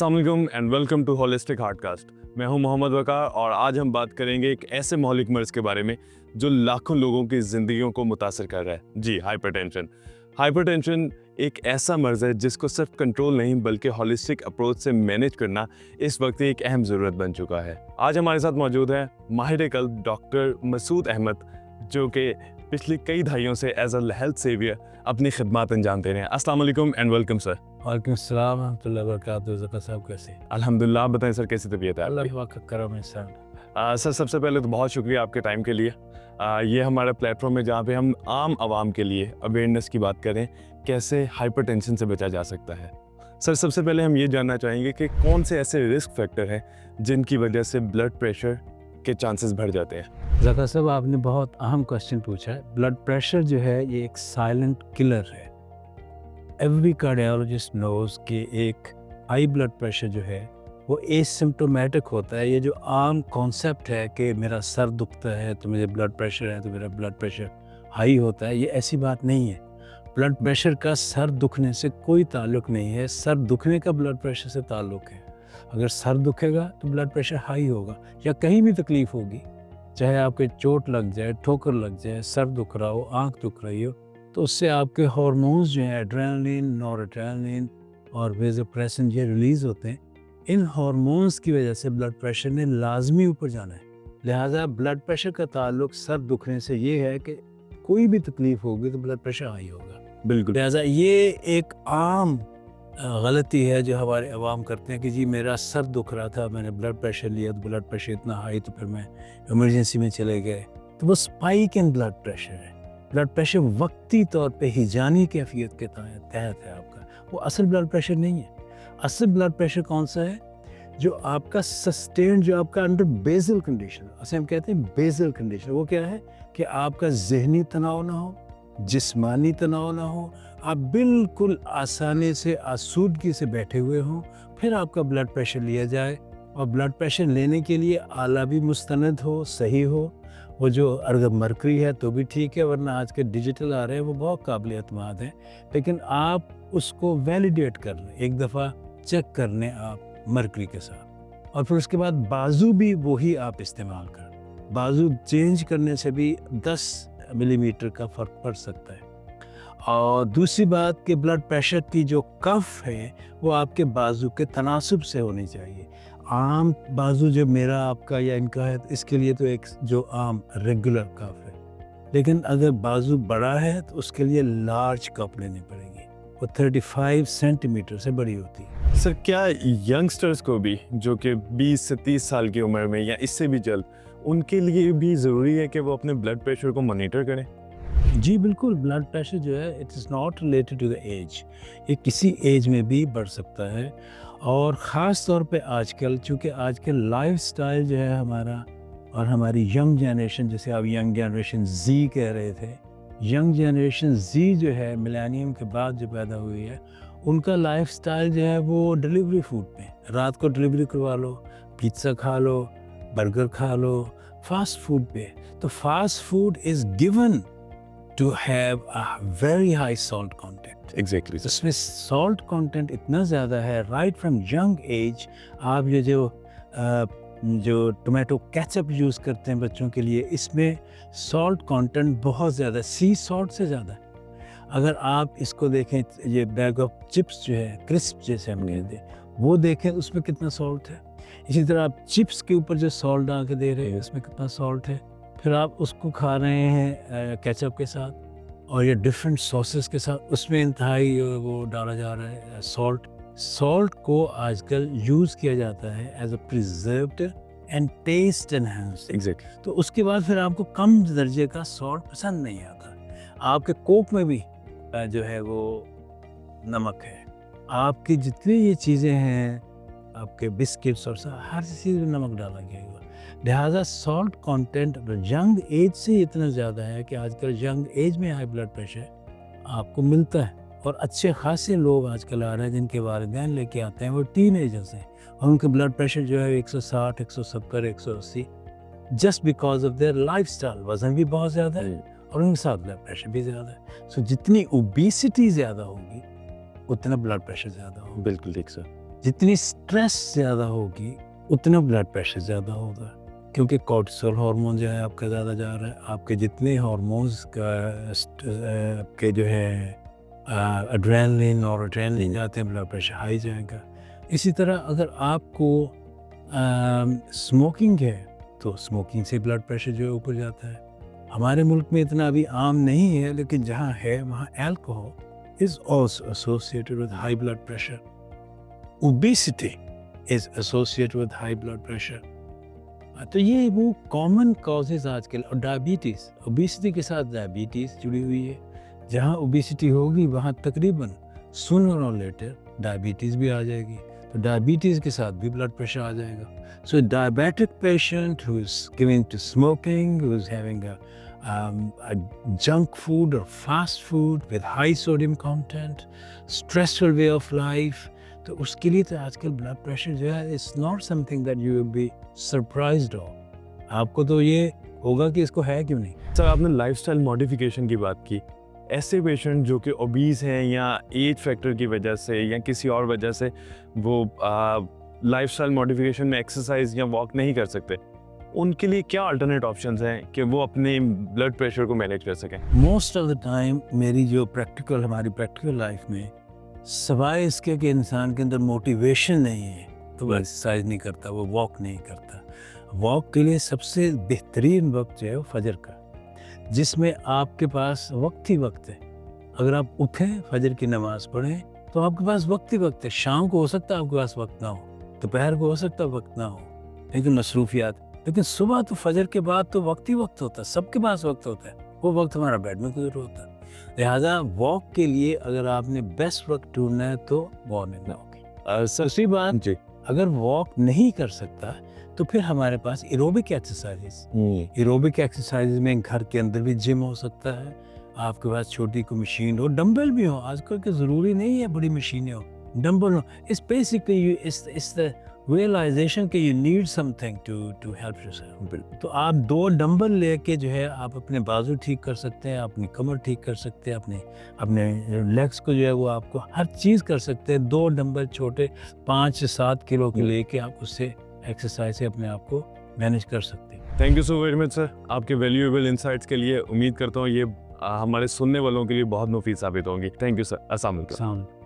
अस्सलाम वालेकुम and welcome to holistic हार्टकास्ट। मैं हूं मोहम्मद वकार और आज हम बात करेंगे एक ऐसे मौलिक मर्ज के बारे में जो लाखों लोगों की ज़िंदगियों को मुतासर कर रहा है। जी, हाइपरटेंशन। हाइपरटेंशन एक ऐसा मर्ज है जिसको सिर्फ कंट्रोल नहीं बल्कि होलिस्टिक अप्रोच से मैनेज करना इस वक्त एक अहम ज़रूरत बन चुका है। आज हमारे साथ मौजूद है माहिर कल्ब डॉक्टर मसूद अहमद, जो कि पिछली कई दहाइयों से एज अ हेल्थ सेवियर अपनी खिदमत अंजाम दे रहे हैं। अस्सलाम वालेकुम एंड वेलकम सर। वालेकुम अस्सलाम रहमतुल्लाहि व बरकातहू। ज़फ़र साहब कैसे? अल्हम्दुलिल्लाह। बताएं सर, कैसी तबीयत है अल्लाह आपकी? पाक का करम है सर। सर, सबसे पहले तो बहुत शुक्रिया आपके टाइम के लिए। ये हमारा प्लेटफॉर्म है जहाँ पे हम आम आवाम के लिए अवेयरनेस की बात करें, कैसे हाइपरटेंशन से बचा जा सकता है। सर, सबसे पहले हम ये जानना चाहेंगे कि कौन से ऐसे रिस्क फैक्टर हैं जिनकी वजह से ब्लड प्रेशर के चांसेस बढ़ जाते हैं। ज़फ़र साहब, आपने बहुत अहम क्वेश्चन पूछा है। ब्लड प्रेशर जो है ये एक साइलेंट किलर है। एवरी कार्डियोलॉजिस्ट नोज़ कि एक हाई ब्लड प्रेशर जो है वो एसिम्प्टोमेटिक होता है। ये जो आम कॉन्सेप्ट है कि मेरा सर दुखता है तो मुझे ब्लड प्रेशर है तो मेरा ब्लड प्रेशर हाई होता है, ये ऐसी बात नहीं है। ब्लड प्रेशर का सर दुखने से कोई ताल्लुक़ नहीं है। सर दुखने का ब्लड प्रेशर से ताल्लुक़ है। अगर सर दुखेगा तो ब्लड प्रेशर हाई होगा या कहीं भी तकलीफ़ होगी, चाहे आपके चोट लग जाए, ठोकर लग जाए, सर दुख रहा हो, आँख दुख रही हो, तो उससे आपके हार्मोन्स जो हैं एड्रेनलिन, नॉरएड्रेनलिन और वेसोप्रेसिन ये रिलीज़ होते हैं। इन हार्मोन्स की वजह से ब्लड प्रेशर ने लाजमी ऊपर जाना है। लिहाजा ब्लड प्रेशर का ताल्लुक सर दुखने से ये है कि कोई भी तकलीफ़ होगी तो ब्लड प्रेशर हाई होगा। बिल्कुल। लिहाजा ये एक आम गलती है जो हमारे अवाम करते हैं कि जी मेरा सर दुख रहा था, मैंने ब्लड प्रेशर लिया तो ब्लड प्रेशर इतना हाई तो फिर मैं इमरजेंसी में चले गए। तो वो स्पाइक इन ब्लड प्रेशर है। ब्लड प्रेशर वक्ती तौर पे हिजानी कैफियत के तहत है आपका, वो असल ब्लड प्रेशर नहीं है। असल ब्लड प्रेशर कौन सा है? जो आपका सस्टेन, जो आपका अंडर बेजल कंडीशन, उसे हम कहते हैं बेजल कंडीशन। वो क्या है कि आपका जहनी तनाव ना हो, जिस्मानी तनाव ना हो, आप बिल्कुल आसानी से आसूदगी से बैठे हुए हों, फिर आपका ब्लड प्रेशर लिया जाए। और ब्लड प्रेशर लेने के लिए आला भी मुस्तनद हो, सही हो। वो जो अगर मरकरी है तो भी ठीक है, वरना आज के डिजिटल आ रहे हैं वो बहुत काबिल एतमाद हैं। लेकिन आप उसको वैलिडेट कर लें, एक दफ़ा चेक कर लें आप मरकरी के साथ, और फिर उसके बाद बाजू भी वही आप इस्तेमाल करें। बाजू चेंज करने से भी 10 मिलीमीटर का फ़र्क पड़ सकता है। और दूसरी बात कि ब्लड प्रेशर की जो कफ है वो आपके बाजू के तनासुब से होनी चाहिए। आम बाजू जो मेरा आपका या इनका है, इसके लिए तो एक जो आम रेगुलर कफ है, लेकिन अगर बाजू बड़ा है तो उसके लिए लार्ज कप लेनी पड़ेगी। वो 35 सेंटीमीटर से बड़ी होती है। सर, क्या यंगस्टर्स को भी, जो कि 20 से 30 साल की उम्र में या इससे भी जल्द, उनके लिए भी ज़रूरी है कि वो अपने ब्लड प्रेशर को मॉनिटर करें? जी बिल्कुल। ब्लड प्रेशर जो है it is not related to the age. ये किसी एज में भी बढ़ सकता है। और ख़ास तौर पे आजकल, चूँकि आजकल लाइफस्टाइल जो है हमारा और हमारी यंग जनरेशन, जैसे आप यंग जनरेशन ज़ी कह रहे थे, यंग जनरेशन ज़ी जो है मिलेनियम के बाद जो पैदा हुई है, उनका लाइफस्टाइल जो है वो डिलीवरी फूड पे। रात को डिलीवरी करवा लो, पिज़्ज़ा खा लो, बर्गर खा लो, फास्ट फूड पे। तो fast food is given to have a very high salt content. Exactly. इसमें salt content इतना ज़्यादा है, right from young age। आप ये जो टोमेटो केचप यूज़ करते हैं बच्चों के लिए, इसमें salt content बहुत ज़्यादा, सी सॉल्ट से ज़्यादा है। अगर आप इसको देखें, ये बैग ऑफ चिप्स जो है, क्रिस्प जैसे हम कहते हैं, वो देखें उसमें कितना सॉल्ट है। इसी तरह आप चिप्स के ऊपर जो सॉल्ट डाल के दे रहे हैं उसमें कितना सॉल्ट है। फिर आप उसको खा रहे हैं केचप के साथ और ये डिफरेंट सॉसेस के साथ, उसमें इंतहाई वो डाला जा रहा है सॉल्ट। सॉल्ट को आजकल यूज़ किया जाता है as a preservative and taste enhancer. Exactly. तो उसके बाद फिर आपको कम दर्जे का सॉल्ट पसंद नहीं आता। आपके कोक में भी जो है वो नमक है। आपकी जितनी ये चीज़ें हैं, आपके बिस्किट्स और सब, हर चीज़ में नमक डाला गया है। लिहाजा सॉल्ट कंटेंट यंग एज से इतना ज़्यादा है कि आजकल यंग एज में हाई ब्लड प्रेशर आपको मिलता है। और अच्छे खासे लोग आजकल आ रहे हैं जिनके वालिदैन लेके आते हैं, वो टीनेजर्स हैं और उनके ब्लड प्रेशर जो है 160, 170, 180, just because of their lifestyle. वज़न भी बहुत ज़्यादा है और उनके साथ ब्लड प्रेशर भी ज़्यादा है। सो जितनी ओबेसिटी ज़्यादा होगी उतना ब्लड प्रेशर ज़्यादा होगा। बिल्कुल ठीक सर। जितनी स्ट्रेस ज़्यादा होगी उतना ब्लड प्रेशर ज़्यादा होगा, क्योंकि कॉर्टिसोल हार्मोन जो है आपका ज़्यादा जा रहा है। आपके जितने हार्मोन्स के जो है एड्रेनलिन और एड्रेनलिन जाते हैं, ब्लड प्रेशर हाई जाएगा। इसी तरह अगर आपको स्मोकिंग है तो स्मोकिंग से ब्लड प्रेशर जो है ऊपर जाता है। हमारे मुल्क में इतना अभी आम नहीं है, लेकिन जहाँ है वहाँ alcohol is also associated with high blood pressure. Obesity is associated with high blood pressure. तो ये वो कॉमन कॉजेज़ आजकल। और डायबिटीज़, ओबेसिटी के साथ डायबिटीज़ जुड़ी हुई है। जहाँ ओबेसिटी होगी वहाँ तकरीबन सूनर और लेटर डायबिटीज़ भी आ जाएगी, तो डायबिटीज़ के साथ भी ब्लड प्रेशर आ जाएगा। So diabetic patient who is giving to smoking, who is having a junk food or fast food with high sodium content, stressful way of life, तो उसके लिए तो आजकल ब्लड प्रेशर जो है it's not something that you will be surprised of. आपको तो ये होगा कि इसको है क्यों नहीं। सर, आपने लाइफस्टाइल मॉडिफिकेशन की बात की। ऐसे पेशेंट जो कि ओबीस हैं या एज फैक्टर की वजह से या किसी और वजह से वो लाइफस्टाइल मॉडिफिकेशन में एक्सरसाइज या वॉक नहीं कर सकते, उनके लिए क्या अल्टरनेट ऑप्शंस हैं कि वो अपने ब्लड प्रेशर को मैनेज कर सकें? मोस्ट ऑफ द टाइम मेरी जो हमारी प्रैक्टिकल लाइफ में, सवाए इसके कि इंसान के अंदर मोटिवेशन नहीं है तो वो एक्सरसाइज नहीं करता, वो वॉक नहीं करता। वॉक के लिए सबसे बेहतरीन वक्त जो है वो फजर का, जिसमें आपके पास वक्त ही वक्त है। अगर आप उठें, फजर की नमाज़ पढ़ें, तो आपके पास वक्त ही वक्त है। शाम को हो सकता है आपके पास वक्त ना हो, दोपहर को हो सकता है वक्त ना हो, लेकिन मसरूफियात। लेकिन सुबह तो फजर के बाद तो वक्त ही वक्त होता है, सबके पास वक्त होता है। वो वक्त हमारा बेड में गुजर होता है। लिहाजा वॉक के लिए अगर आपने बेस्ट वक्त ढूंढना है तो मॉर्निंग में होगी। दूसरी बात जी, अगर वॉक नहीं कर सकता तो फिर हमारे पास एरोबिक एक्सरसाइज में घर के अंदर भी जिम हो सकता है। आपके पास छोटी कोई मशीन हो, डंबल भी हो, आजकल के ज़रूरी नहीं है बड़ी मशीनें हो, डंबल हो। It's basically it's the realization कि you need something to help yourself. तो आप 2 डंबल लेके जो है आप अपने बाजू ठीक कर सकते हैं, अपनी कमर ठीक कर सकते हैं, अपने लेग्स को जो है वो आपको हर चीज़ कर सकते हैं। 2 डंबल छोटे 5 से 7 किलो के लेके आप उससे एक्सरसाइज से अपने आप को मैनेज कर सकते हैं। Thank you so very much sir, आपके वैल्यूएबल इंसाइट्स के लिए। उम्मीद करता हूँ ये हमारे सुनने वालों के लिए बहुत मुफीद साबित होंगी। Thank you sir. अस्सलाम वालेकुम।